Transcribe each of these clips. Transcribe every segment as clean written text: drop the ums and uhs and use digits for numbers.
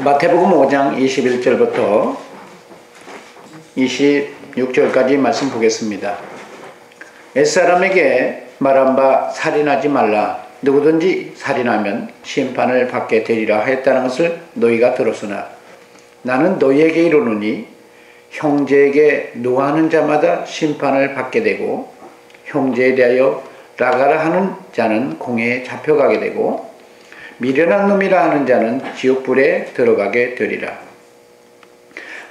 마태복음 5장 21절부터 26절까지 말씀 보겠습니다. 옛사람에게 말한 바 살인하지 말라. 누구든지 살인하면 심판을 받게 되리라 하였다는 것을 너희가 들었으나 나는 너희에게 이르노니 형제에게 노하는 자마다 심판을 받게 되고 형제에 대하여 라가라 하는 자는 공회에 잡혀가게 되고 미련한 놈이라 하는 자는 지옥불에 들어가게 되리라.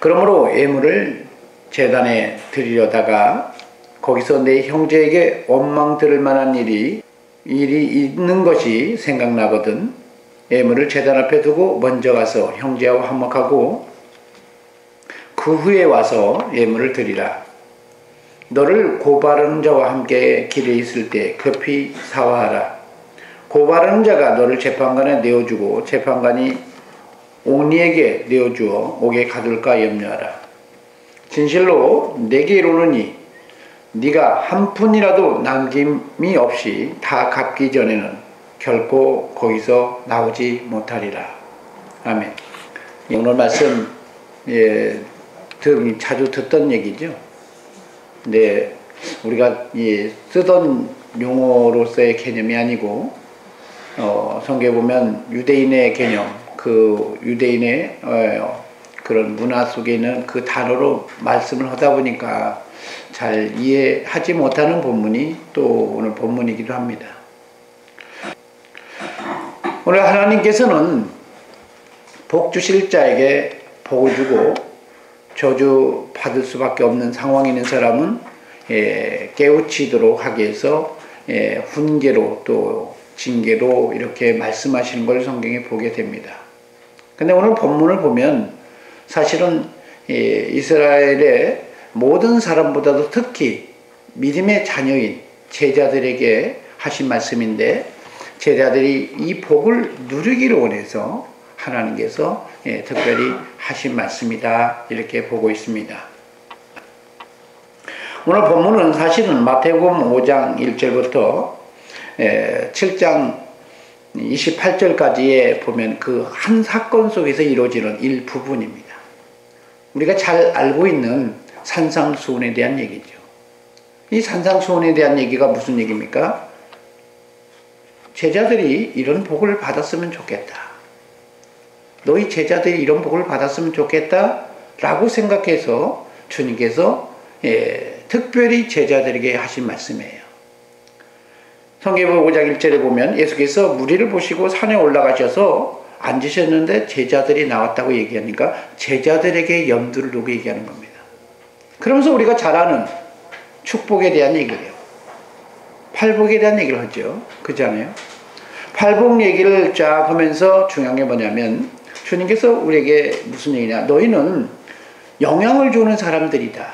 그러므로 예물을 제단에 드리려다가 거기서 내 형제에게 원망 들을 만한 일이 있는 것이 생각나거든 예물을 제단 앞에 두고 먼저 가서 형제와 화목하고 그 후에 와서 예물을 드리라. 너를 고발하는 자와 함께 길에 있을 때 급히 사화하라. 고발하는 자가 너를 재판관에 내어주고 재판관이 옥리에게 내어주어 옥에 가둘까 염려하라. 진실로 내게 이르노니 네가 한 푼이라도 남김이 없이 다 갚기 전에는 결코 거기서 나오지 못하리라. 아멘. 오늘 말씀 자주 듣던 얘기죠. 근데 우리가 쓰던 용어로서의 개념이 아니고 성경에 보면 유대인의 개념, 그 유대인의 그런 문화 속에 있는 그 단어로 말씀을 하다 보니까 잘 이해하지 못하는 본문이 또 오늘 본문이기도 합니다. 오늘 하나님께서는 복 주실 자에게 복을 주고 저주 받을 수밖에 없는 상황에 있는 사람은 깨우치도록 하기 위해서 훈계로 또 징계로 이렇게 말씀하시는 걸 성경에 보게 됩니다. 근데 오늘 본문을 보면 사실은 이스라엘의 모든 사람보다도 특히 믿음의 자녀인 제자들에게 하신 말씀인데 제자들이 이 복을 누리기를 원해서 하나님께서 특별히 하신 말씀이다 이렇게 보고 있습니다. 오늘 본문은 사실은 마태복음 5장 1절부터 7장 28절까지에 보면 그 한 사건 속에서 이루어지는 일부분입니다. 우리가 잘 알고 있는 산상수훈에 대한 얘기죠. 이 산상수훈에 대한 얘기가 무슨 얘기입니까? 제자들이 이런 복을 받았으면 좋겠다. 너희 제자들이 이런 복을 받았으면 좋겠다 라고 생각해서 주님께서 특별히 제자들에게 하신 말씀이에요. 성경에 5장 1절에 보면 예수께서 무리를 보시고 산에 올라가셔서 앉으셨는데 제자들이 나왔다고 얘기하니까 제자들에게 염두를 두고 얘기하는 겁니다. 그러면서 우리가 잘 아는 축복에 대한 얘기예요. 팔복에 대한 얘기를 하죠. 그렇잖아요. 팔복 얘기를 쫙 하면서 중요한 게 뭐냐면 주님께서 우리에게 무슨 얘기냐. 너희는 영향을 주는 사람들이다.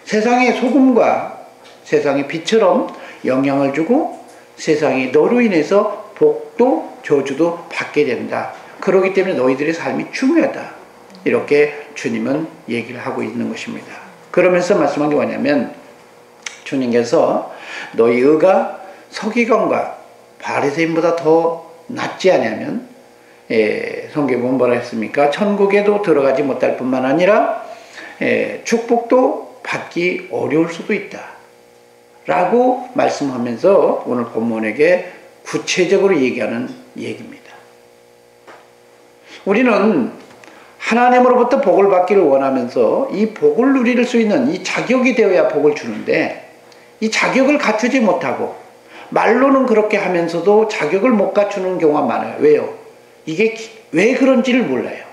세상의 소금과 세상의 빛처럼 영향을 주고 세상이 너로 인해서 복도 저주도 받게 된다. 그렇기 때문에 너희들의 삶이 중요하다. 이렇게 주님은 얘기를 하고 있는 것입니다. 그러면서 말씀한 게 뭐냐면 주님께서 너희 의가 서기관과 바리새인보다 더 낫지 않냐면 성경에 보면 뭐라 했습니까? 천국에도 들어가지 못할 뿐만 아니라 축복도 받기 어려울 수도 있다. 라고 말씀하면서 오늘 본문에게 구체적으로 얘기하는 얘기입니다. 우리는 하나님으로부터 복을 받기를 원하면서 이 복을 누릴 수 있는 이 자격이 되어야 복을 주는데 이 자격을 갖추지 못하고 말로는 그렇게 하면서도 자격을 못 갖추는 경우가 많아요. 왜요? 이게 왜 그런지를 몰라요.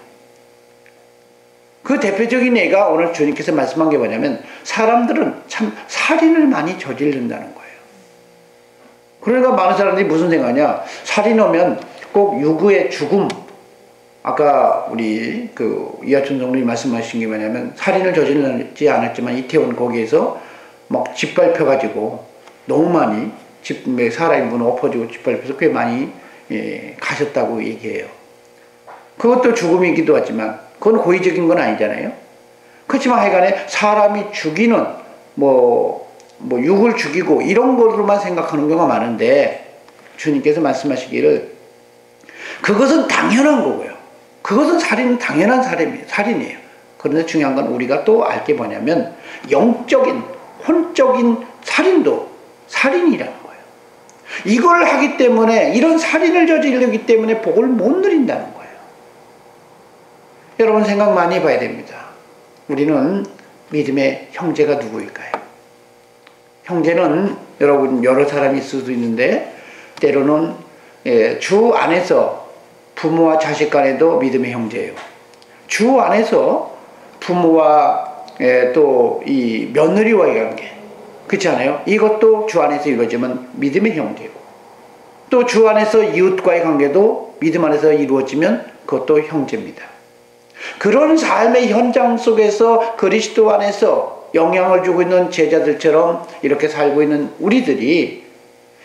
그 대표적인 예가 오늘 주님께서 말씀한 게 뭐냐면 사람들은 참 살인을 많이 저지른다는 거예요. 그러니까 많은 사람들이 무슨 생각하냐. 살인하면 꼭 유구의 죽음. 아까 우리 이하춘 성령이 말씀하신 게 뭐냐면 살인을 저질렀지 않았지만 이태원 거기에서 막 짓밟혀가지고 너무 많이 사람이 문 엎어지고 짓밟혀서 꽤 많이 가셨다고 얘기해요. 그것도 죽음이기도 하지만 그건 고의적인 건 아니잖아요. 그렇지만 하여간에 사람이 죽이는 육을 죽이고 이런 것으로만 생각하는 경우가 많은데 주님께서 말씀하시기를 그것은 당연한 거고요. 그것은 살인은 당연한 살인이에요. 그런데 중요한 건 우리가 또 알 게 뭐냐면 영적인, 혼적인 살인도 살인이라는 거예요. 이걸 하기 때문에, 이런 살인을 저지르기 때문에 복을 못 누린다는 거예요. 여러분 생각 많이 해봐야 됩니다. 우리는 믿음의 형제가 누구일까요? 형제는 여러분 여러 사람이 있을 수도 있는데 때로는 주 안에서 부모와 자식 간에도 믿음의 형제예요. 주 안에서 부모와 또 이 며느리와의 관계, 그렇지 않아요? 이것도 주 안에서 이루어지면 믿음의 형제고, 또 주 안에서 이웃과의 관계도 믿음 안에서 이루어지면 그것도 형제입니다. 그런 삶의 현장 속에서 그리스도 안에서 영향을 주고 있는 제자들처럼 이렇게 살고 있는 우리들이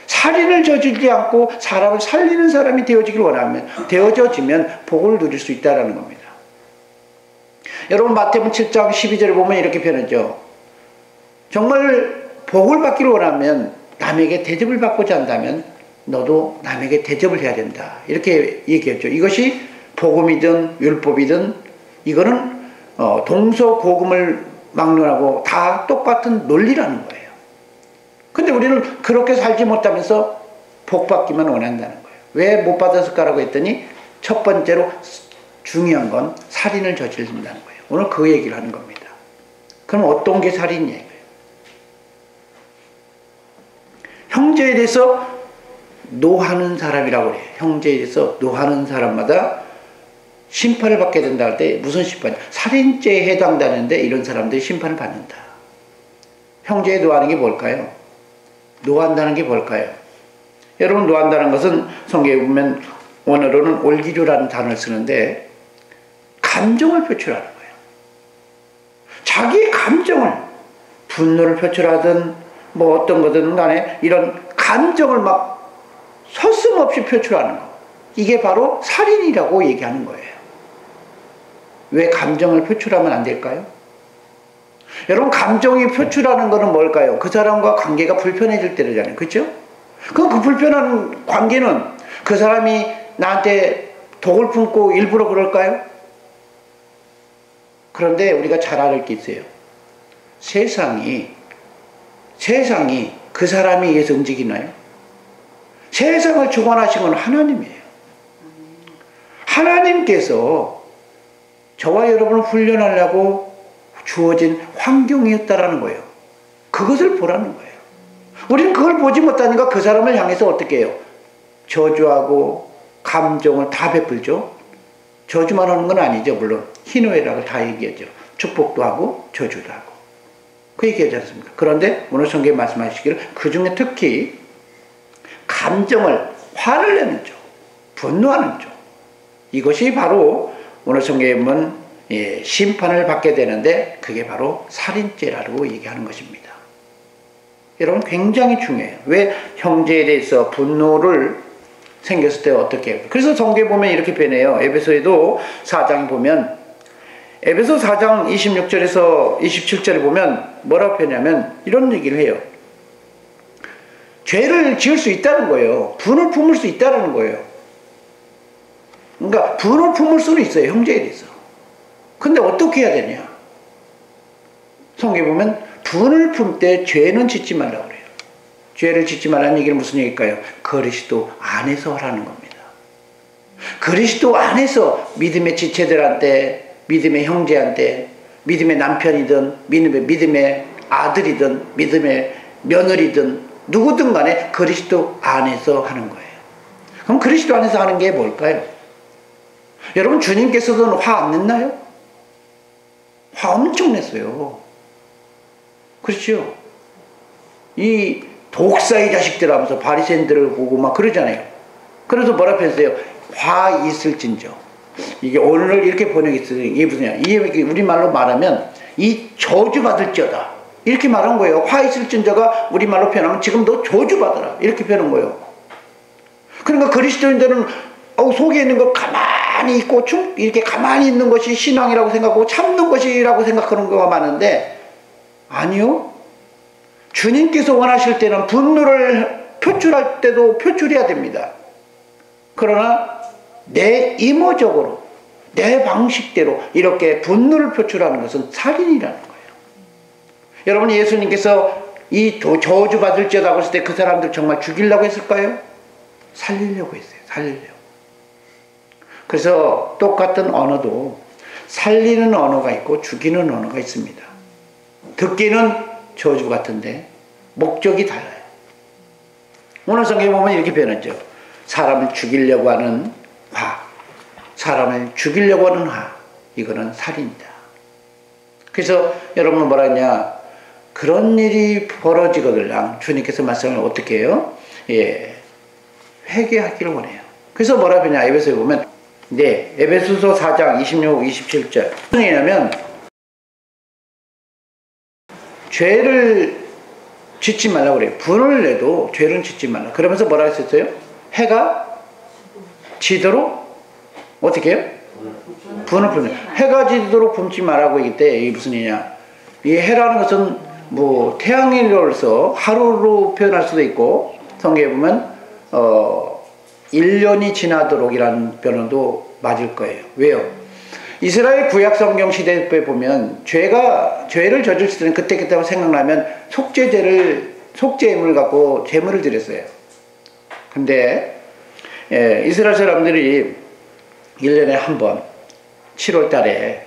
살인을 저지르지 않고 사람을 살리는 사람이 되어지면 복을 누릴 수 있다는 겁니다. 여러분 마태복음 7장 12절을 보면 이렇게 표현하죠. 정말 복을 받기를 원하면, 남에게 대접을 받고자 한다면 너도 남에게 대접을 해야 된다, 이렇게 얘기했죠. 이것이 복음이든 율법이든 이거는 동서고금을 막론하고 다 똑같은 논리라는 거예요. 근데 우리는 그렇게 살지 못하면서 복 받기만 원한다는 거예요. 왜 못 받았을까라고 했더니 첫 번째로 중요한 건 살인을 저지른다는 거예요. 오늘 그 얘기를 하는 겁니다. 그럼 어떤 게 살인이에요? 형제에 대해서 노하는 사람이라고 해요. 형제에 대해서 노하는 사람마다 심판을 받게 된다 할 때 무슨 심판? 살인죄에 해당되는데 이런 사람들이 심판을 받는다. 형제에 노하는 게 뭘까요? 노한다는 게 뭘까요? 여러분 노한다는 것은 성경에 보면 원어로는 올기류라는 단어를 쓰는데 감정을 표출하는 거예요. 자기의 감정을, 분노를 표출하든 뭐 어떤 거든 간에 이런 감정을 막 서슴없이 표출하는 거, 이게 바로 살인이라고 얘기하는 거예요. 왜 감정을 표출하면 안 될까요? 여러분 감정이 표출하는 거는 뭘까요? 그 사람과 관계가 불편해질 때잖아요. 그렇죠? 그럼 그 불편한 관계는 그 사람이 나한테 독을 품고 일부러 그럴까요? 그런데 우리가 잘 알을 게 있어요. 세상이 그 사람에 의해서 움직이나요? 세상을 주관하신 건 하나님이에요. 하나님께서 저와 여러분을 훈련하려고 주어진 환경이었다라는 거예요. 그것을 보라는 거예요. 우리는 그걸 보지 못하니까 그 사람을 향해서 어떻게 해요? 저주하고 감정을 다 베풀죠. 저주만 하는 건 아니죠. 물론 희노애락을 다 얘기하죠. 축복도 하고 저주도 하고 그 얘기하지 않습니까? 그런데 오늘 성경에 말씀하시기를 그 중에 특히 감정을, 화를 내는 쪽, 분노하는 쪽, 이것이 바로 오늘 성경에 보면 심판을 받게 되는데 그게 바로 살인죄라고 얘기하는 것입니다. 여러분 굉장히 중요해요. 왜? 형제에 대해서 분노를 생겼을 때 어떻게 해요? 그래서 성경에 보면 이렇게 표현해요. 에베소에도 4장에 보면, 에베소 4장 26절에서 27절에 보면 뭐라고 표현하냐면 이런 얘기를 해요. 죄를 지을 수 있다는 거예요. 분을 품을 수 있다는 거예요. 그러니까 분을 품을 수는 있어요. 형제에 대해서. 근데 어떻게 해야 되냐? 성경에 보면 분을 품 때 죄는 짓지 말라고 그래요. 죄를 짓지 말라는 얘기는 무슨 얘기일까요? 그리스도 안에서 하라는 겁니다. 그리스도 안에서 믿음의 지체들한테, 믿음의 형제한테, 믿음의 남편이든 믿음의 아들이든 믿음의 며느리든 누구든 간에 그리스도 안에서 하는 거예요. 그럼 그리스도 안에서 하는 게 뭘까요? 여러분 주님께서도 화 안 냈나요? 화 엄청 냈어요. 그렇죠? 이 독사의 자식들 하면서 바리새인들을 보고 막 그러잖아요. 그래서 뭐라 했어요? 화 있을진저. 이게 오늘 이렇게 번역했어요. 이게 무슨, 이게 우리말로 말하면 이 저주받을지어다, 이렇게 말한 거예요. 화 있을진저가 우리말로 표현하면 지금 너 저주받아라, 이렇게 표현한 거예요. 그러니까 그리스도인들은 속에 있는 거 가만히 있고 이렇게 가만히 있는 것이 신앙이라고 생각하고 참는 것이라고 생각하는 경우가 많은데, 아니요. 주님께서 원하실 때는 분노를 표출할 때도 표출해야 됩니다. 그러나 내 임무적으로 내 방식대로 이렇게 분노를 표출하는 것은 살인이라는 거예요. 여러분, 예수님께서 이 저주받을지어다 했을 때 그 사람들 정말 죽이려고 했을까요? 살리려고 했어요. 살리려고. 그래서 똑같은 언어도 살리는 언어가 있고 죽이는 언어가 있습니다. 듣기는 저주 같은데 목적이 달라요. 오늘 성경에 보면 이렇게 표현하죠. 사람을 죽이려고 하는 화, 사람을 죽이려고 하는 화, 이거는 살인이다. 그래서 여러분은 뭐라 했냐, 그런 일이 벌어지거들랑 주님께서 말씀을 어떻게 해요? 회개하기를 원해요. 그래서 뭐라 하냐, 에베소에 보면, 에베소서 4장 26, 27절. 무슨 얘기냐면, 죄를 짓지 말라고 그래요. 분을 내도 죄는 짓지 말라. 그러면서 뭐라 했었어요? 해가 지도록 어떻게 해요? 분을 품는. 해가 지도록 품지 말라고 했기 때 이게 무슨 얘기냐? 이 해라는 것은 뭐 태양으로서 하루로 표현할 수도 있고, 성경에 보면 1년이 지나도록이라는 변호도 맞을 거예요. 왜요? 이스라엘 구약 성경 시대에 보면 죄를 저질렀을 때는 그때 생각나면 속죄제물 갖고 제물을 드렸어요. 근데 이스라엘 사람들이 1년에 한 번 7월 달에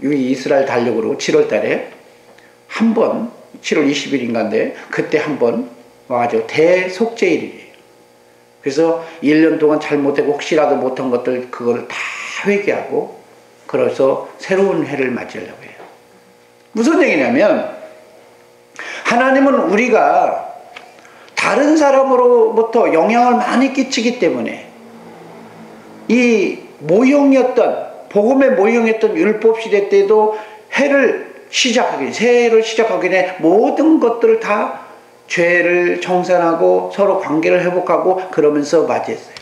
이스라엘 달력으로 7월 달에 한 번 7월 20일인가인데 그때 한 번 와가지고 대속죄일이에요. 그래서 1년 동안 잘못하고 혹시라도 못한 것들 그걸 다 회개하고 그래서 새로운 해를 맞이하려고 해요. 무슨 얘기냐면 하나님은 우리가 다른 사람으로부터 영향을 많이 끼치기 때문에 이 복음의 모형이었던 율법시대 때도 새해를 시작하기 전에 모든 것들을 다 죄를 청산하고 서로 관계를 회복하고 그러면서 맞이했어요.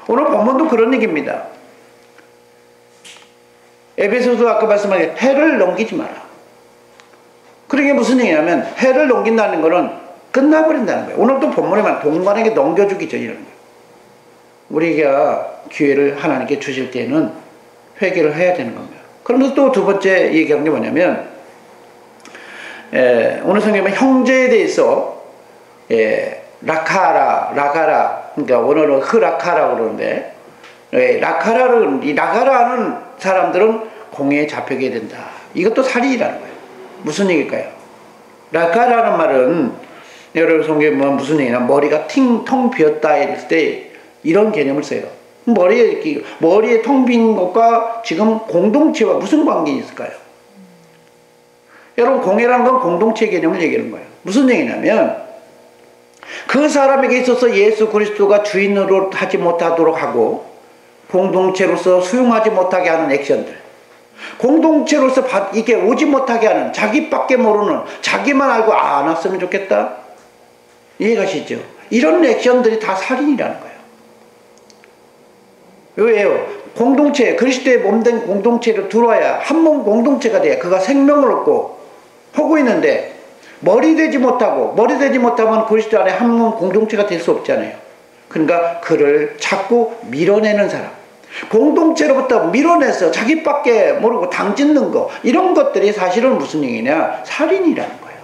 오늘 본문도 그런 얘기입니다. 에베소서 아까 말씀하신 해를 넘기지 마라. 그게 무슨 얘기냐면 해를 넘긴다는 거는 끝나버린다는 거예요. 오늘도 본문에 만 동관에게 넘겨주기 전이라는 거예요. 우리가 기회를 하나님께 주실 때는 회개를 해야 되는 겁니다. 그러면서 또 두 번째 얘기한 게 뭐냐면 오늘 성경에 형제에 대해서 라카라 그러니까 원어로 흐라카라고 그러는데 라카라하는 사람들은 공회에 잡혀게 된다. 이것도 살인이라는 거예요. 무슨 얘기일까요? 라카라는 말은 여러분 성경에 보면 무슨 얘기냐, 머리가 텅 비었다 했을 때 이런 개념을 써요. 머리에 텅 빈 것과 지금 공동체와 무슨 관계가 있을까요? 여러분, 공회라는 건 공동체 개념을 얘기하는 거예요. 무슨 얘기냐면 그 사람에게 있어서 예수 그리스도가 주인으로 하지 못하도록 하고 공동체로서 수용하지 못하게 하는 액션들, 공동체로서 이게 오지 못하게 하는, 자기밖에 모르는, 자기만 알고 안 왔으면 좋겠다, 이해가시죠? 이런 액션들이 다 살인이라는 거예요. 왜요? 공동체, 그리스도의 몸된 공동체로 들어와야 한 몸 공동체가 돼야 그가 생명을 얻고 하고 있는데 머리 되지 못하면 그리스도 안에 한 몸 공동체가 될 수 없잖아요. 그러니까 그를 자꾸 밀어내는 사람, 공동체로부터 밀어내서 자기밖에 모르고 당짓는 거, 이런 것들이 사실은 무슨 얘기냐? 살인이라는 거예요.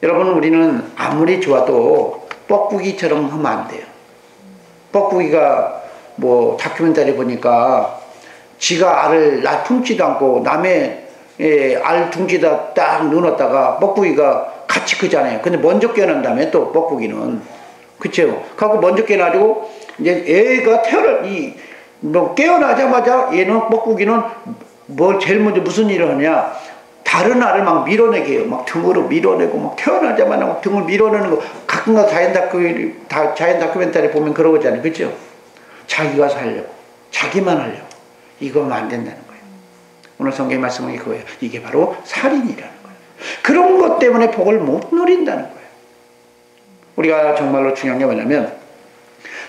여러분, 우리는 아무리 좋아도 뻐꾸기처럼 하면 안 돼요. 뻐꾸기가 뭐 다큐멘터리 보니까 지가 알을 품지도 않고 남의 알 둥지다 딱 넣어놨다가 뻐꾸기가 같이 크잖아요. 근데 먼저 깨어난 다음에 또 뻐꾸기는, 그쵸? 갖고 먼저 깨어나지고 이제 애가 깨어나자마자 얘는 뻐꾸기는 제일 먼저 무슨 일을 하냐? 다른 알을 막 밀어내게 해요. 막 등으로 밀어내고, 막 태어나자마자 막 등을 밀어내는 거. 가끔가 자연 다큐멘터리 보면 그러고 있잖아요. 그죠? 자기가 살려고, 자기만 하려고. 이거면 안 된다는 거예요. 오늘 성경의 말씀은 그거예요. 이게 바로 살인이라는 거예요. 그런 것 때문에 복을 못 누린다는 거예요. 우리가 정말로 중요한 게 뭐냐면,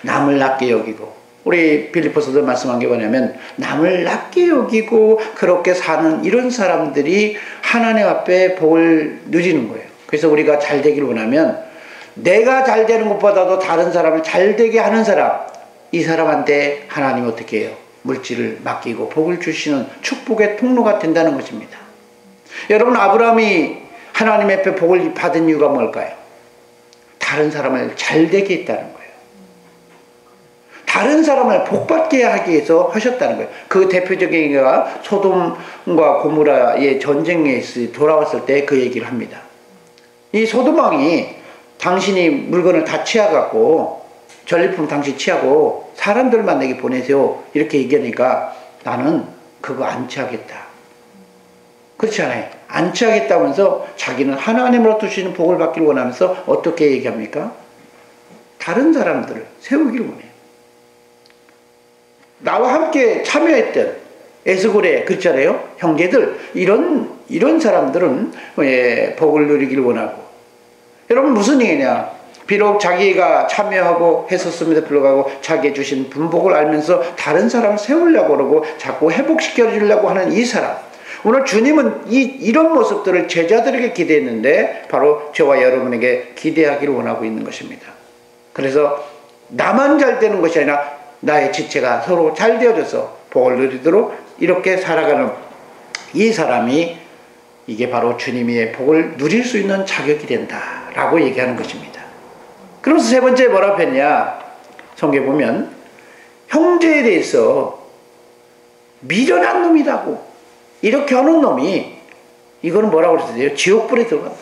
남을 낮게 여기고, 우리 빌립보서도 말씀한 게 뭐냐면 남을 낮게 여기고 그렇게 사는 이런 사람들이 하나님 앞에 복을 누리는 거예요. 그래서 우리가 잘 되기를 원하면 내가 잘 되는 것보다도 다른 사람을 잘 되게 하는 사람, 이 사람한테 하나님이 어떻게 해요? 물질을 맡기고 복을 주시는 축복의 통로가 된다는 것입니다. 여러분, 아브라함이 하나님 앞에 복을 받은 이유가 뭘까요? 다른 사람을 잘되게 했다는 거예요. 다른 사람을 복받게 하기 위해서 하셨다는 거예요. 그 대표적인 예가 소돔과 고모라의 전쟁에 돌아왔을 때 그 얘기를 합니다. 이 소돔 왕이 당신이 물건을 다 취하갖고 전리품 당신 취하고 사람들 만나게 보내세요. 이렇게 얘기하니까 나는 그거 안 취하겠다. 그렇지 않아요? 안 취하겠다면서 자기는 하나님으로부터 주시는 복을 받기를 원하면서 어떻게 얘기합니까? 다른 사람들을 세우기를 원해요. 나와 함께 참여했던 에스골의 그렇잖아요. 형제들 이런 사람들은 복을 누리기를 원하고. 여러분, 무슨 얘기냐? 비록 자기가 참여하고 했었음에도 불구하고 자기의 주신 분복을 알면서 다른 사람을 세우려고 그러고 자꾸 회복시켜 주려고 하는 이 사람. 오늘 주님은 이런 모습들을 제자들에게 기대했는데 바로 저와 여러분에게 기대하기를 원하고 있는 것입니다. 그래서 나만 잘 되는 것이 아니라 나의 지체가 서로 잘 되어져서 복을 누리도록 이렇게 살아가는 이 사람이 이게 바로 주님의 복을 누릴 수 있는 자격이 된다라고 얘기하는 것입니다. 그러면서 세 번째 뭐라고 했냐? 성경에 보면 형제에 대해서 미련한 놈이라고 이렇게 하는 놈이 이거는 뭐라고 그랬어요? 지옥불에 들어간다.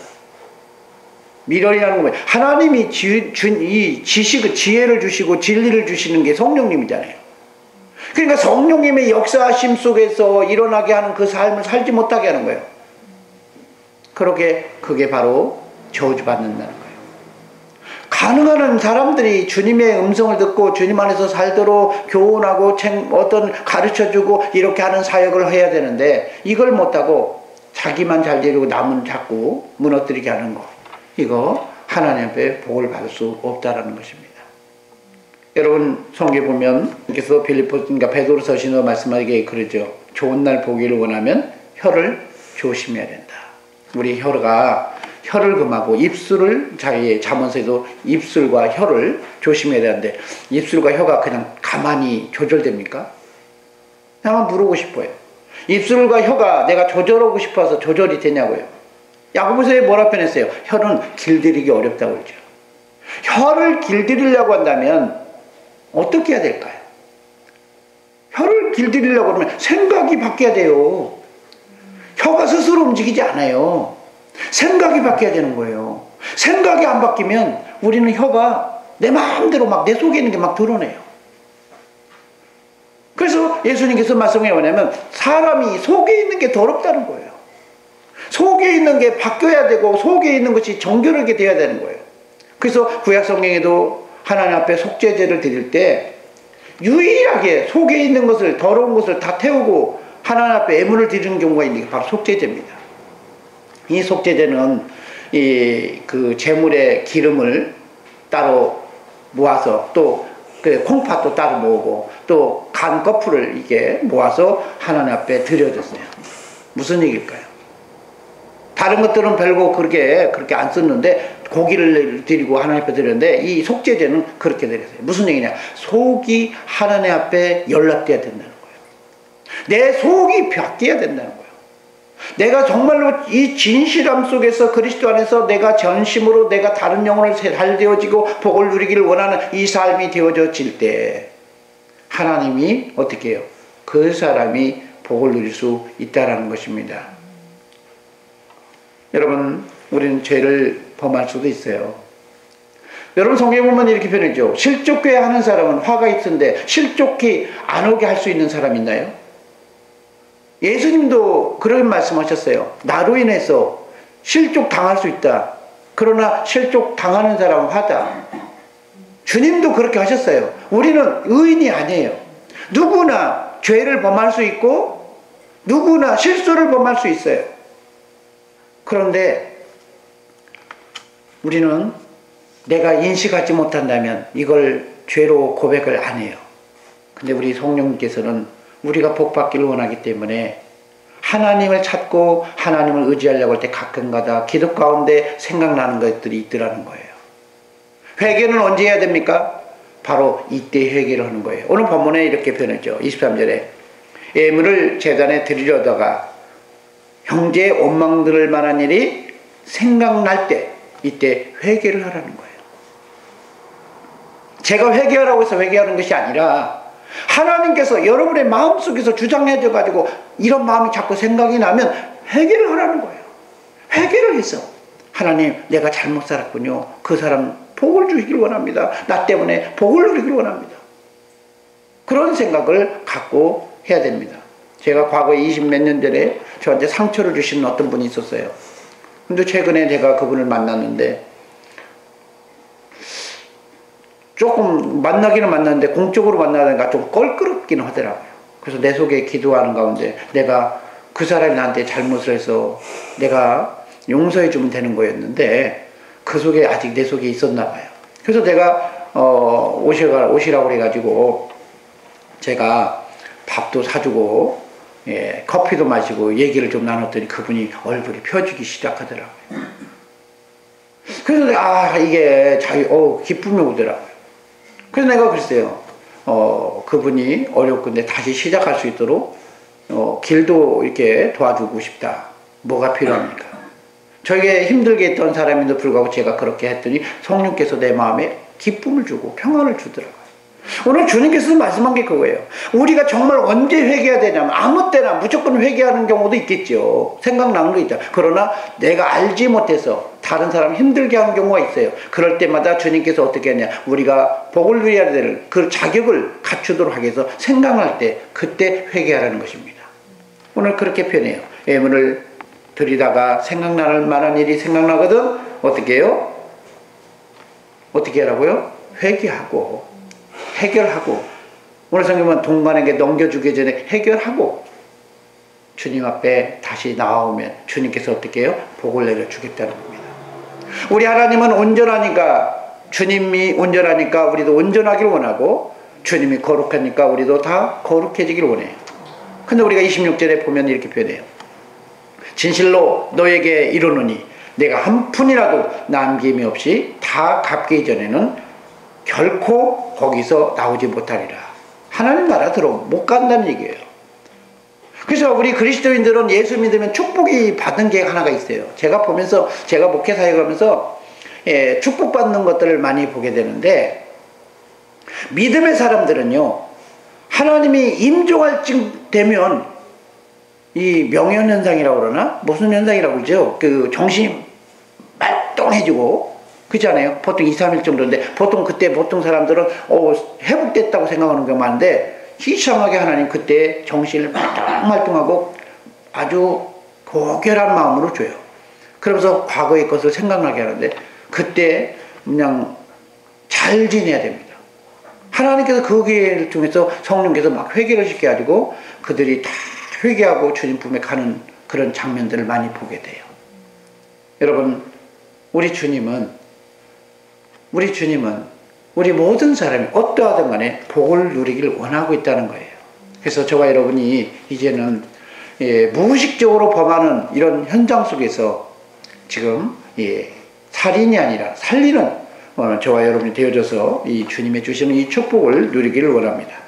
미련이라는 건 하나님이 이 지식을 지혜를 주시고 진리를 주시는 게 성령님이잖아요. 그러니까 성령님의 역사하심 속에서 일어나게 하는 그 삶을 살지 못하게 하는 거예요. 그게 바로 저주받는다는 거예요. 가능한 사람들이 주님의 음성을 듣고 주님 안에서 살도록 교훈하고 어떤 가르쳐주고 이렇게 하는 사역을 해야 되는데 이걸 못하고 자기만 잘 되려고 남은 자꾸 무너뜨리게 하는 거. 이거 하나님 앞에 복을 받을 수 없다라는 것입니다. 여러분, 성경에 보면 그래서 빌립보인가 베드로서 신호 말씀하기에 그러죠. 좋은 날 보기를 원하면 혀를 조심해야 된다. 우리 혀를 금하고 입술을 자기의 잠언서에도 입술과 혀를 조심해야 되는데 입술과 혀가 그냥 가만히 조절됩니까? 한번 물어보고 싶어요. 입술과 혀가 내가 조절하고 싶어서 조절이 되냐고요. 야고보서에 뭐라 표현했어요? 혀는 길들이기 어렵다고 그러죠. 혀를 길들이려고 한다면 어떻게 해야 될까요? 혀를 길들이려고 하면 생각이 바뀌어야 돼요. 혀가 스스로 움직이지 않아요. 생각이 바뀌어야 되는 거예요. 생각이 안 바뀌면 우리는 혀가 내 마음대로 막 내 속에 있는 게 막 드러내요. 그래서 예수님께서 말씀해 뭐냐면 사람이 속에 있는 게 더럽다는 거예요. 속에 있는 게 바뀌어야 되고 속에 있는 것이 정결하게 돼야 되는 거예요. 그래서 구약 성경에도 하나님 앞에 속죄제를 드릴 때 유일하게 속에 있는 것을 더러운 것을 다 태우고 하나님 앞에 애물을 드리는 경우가 있는 게 바로 속죄제입니다. 이 속죄제는 그 제물의 기름을 따로 모아서 또 그 콩팥도 따로 모으고 또 간 거풀을 이게 모아서 하나님 앞에 드려졌어요. 무슨 얘기일까요? 다른 것들은 별거 그렇게 안 썼는데 고기를 드리고 하나님 앞에 드렸는데 이 속죄제는 그렇게 드렸어요. 무슨 얘기냐? 속이 하나님 앞에 연락돼야 된다는 거예요. 내 속이 바뀌어야 된다는 거예요. 내가 정말로 이 진실함 속에서 그리스도 안에서 내가 전심으로 내가 다른 영혼을 잘 되어지고 복을 누리기를 원하는 이 삶이 되어질 때 하나님이 어떻게 해요? 그 사람이 복을 누릴 수 있다는 것입니다. 여러분, 우리는 죄를 범할 수도 있어요. 여러분, 성경에 보면 이렇게 표현했죠. 실족해 하는 사람은 화가 있는데 실족히 안 오게 할 수 있는 사람 있나요? 예수님도 그런 말씀하셨어요. 나로 인해서 실족 당할 수 있다. 그러나 실족 당하는 사람은 화다. 주님도 그렇게 하셨어요. 우리는 의인이 아니에요. 누구나 죄를 범할 수 있고 누구나 실수를 범할 수 있어요. 그런데 우리는 내가 인식하지 못한다면 이걸 죄로 고백을 안 해요. 근데 우리 성령님께서는 우리가 복받기를 원하기 때문에 하나님을 찾고 하나님을 의지하려고 할 때 가끔가다 기도 가운데 생각나는 것들이 있더라는 거예요. 회개는 언제 해야 됩니까? 바로 이때 회개를 하는 거예요. 오늘 본문에 이렇게 표현했죠. 23절에 예물을 제단에 드리려다가 형제의 원망들을 만한 일이 생각날 때 이때 회개를 하라는 거예요. 제가 회개하라고 해서 회개하는 것이 아니라 하나님께서 여러분의 마음속에서 주장해져 가지고 이런 마음이 자꾸 생각이 나면 회개를 하라는 거예요. 회개를 해서 하나님, 내가 잘못 살았군요. 그 사람 복을 주시길 원합니다. 나 때문에 복을 누리길 원합니다. 그런 생각을 갖고 해야 됩니다. 제가 과거에 20몇 년 전에 저한테 상처를 주신 어떤 분이 있었어요. 근데 최근에 제가 그분을 만났는데 조금 만나기는 만났는데 공적으로 만나니까 좀 껄끄럽긴 하더라고요. 그래서 내 속에 기도하는 가운데 내가 그 사람이 나한테 잘못을 해서 내가 용서해 주면 되는 거였는데 그 속에 아직 내 속에 있었나 봐요. 그래서 제가 오시라고 그래가지고 제가 밥도 사주고 커피도 마시고 얘기를 좀 나눴더니 그분이 얼굴이 펴지기 시작하더라고요. 그래서 내가 이게 기쁨이 오더라고요. 그래서 내가 글쎄요, 그분이 어렵건데 다시 시작할 수 있도록 길도 이렇게 도와주고 싶다. 뭐가 필요합니까? 저에게 힘들게 했던 사람인데 불구하고 제가 그렇게 했더니 성령께서 내 마음에 기쁨을 주고 평안을 주더라고요. 오늘 주님께서 말씀한 게 그거예요. 우리가 정말 언제 회개해야 되냐면 아무 때나 무조건 회개하는 경우도 있겠죠. 생각나는 거 있죠. 그러나 내가 알지 못해서 다른 사람 힘들게 하는 경우가 있어요. 그럴 때마다 주님께서 어떻게 하냐, 우리가 복을 누려야 될 그 자격을 갖추도록 하기 위해서 생각날 때 그때 회개하라는 것입니다. 오늘 그렇게 표현해요. 예물을 드리다가 생각날 만한 일이 생각나거든 어떻게 해요? 어떻게 하라고요? 회개하고 해결하고, 오늘 성경은 동관에게 넘겨주기 전에 해결하고 주님 앞에 다시 나오면 주님께서 어떻게 해요? 복을 내려주겠다는 겁니다. 우리 하나님은 온전하니까, 주님이 온전하니까 우리도 온전하기를 원하고, 주님이 거룩하니까 우리도 다 거룩해지기를 원해요. 근데 우리가 26절에 보면 이렇게 표현해요. 진실로 너에게 이르노니 내가 한 푼이라도 남김이 없이 다 갚기 이전에는 결코 거기서 나오지 못하리라. 하나님 나라 들어 못 간다는 얘기예요. 그래서 우리 그리스도인들은 예수 믿으면 축복이 받은 게 하나가 있어요. 제가 보면서, 제가 목회 사역하면서 축복받는 것들을 많이 보게 되는데, 믿음의 사람들은요, 하나님이 임종할 쯤 되면 이 명현현상이라고 그러나? 무슨 현상이라고 그러죠? 그 정신이 말똥해지고, 그렇지 않아요? 보통 2, 3일 정도인데, 그때 보통 사람들은 회복됐다고 생각하는 경우가 많은데, 희참하게 하나님 그때 정신을 말똥말똥하고 아주 고결한 마음으로 줘요. 그러면서 과거의 것을 생각나게 하는데, 그때 그냥 잘 지내야 됩니다. 하나님께서 그 기회를 통해서 성령께서 막 회개를 시켜가지고 그들이 다 회개하고 주님 품에 가는 그런 장면들을 많이 보게 돼요. 여러분, 우리 주님은 우리 모든 사람이 어떠하든 간에 복을 누리기를 원하고 있다는 거예요. 그래서 저와 여러분이 이제는 무의식적으로 범하는 이런 현장 속에서 지금 살인이 아니라 살리는 저와 여러분이 되어져서 이 주님의 주시는 이 축복을 누리기를 원합니다.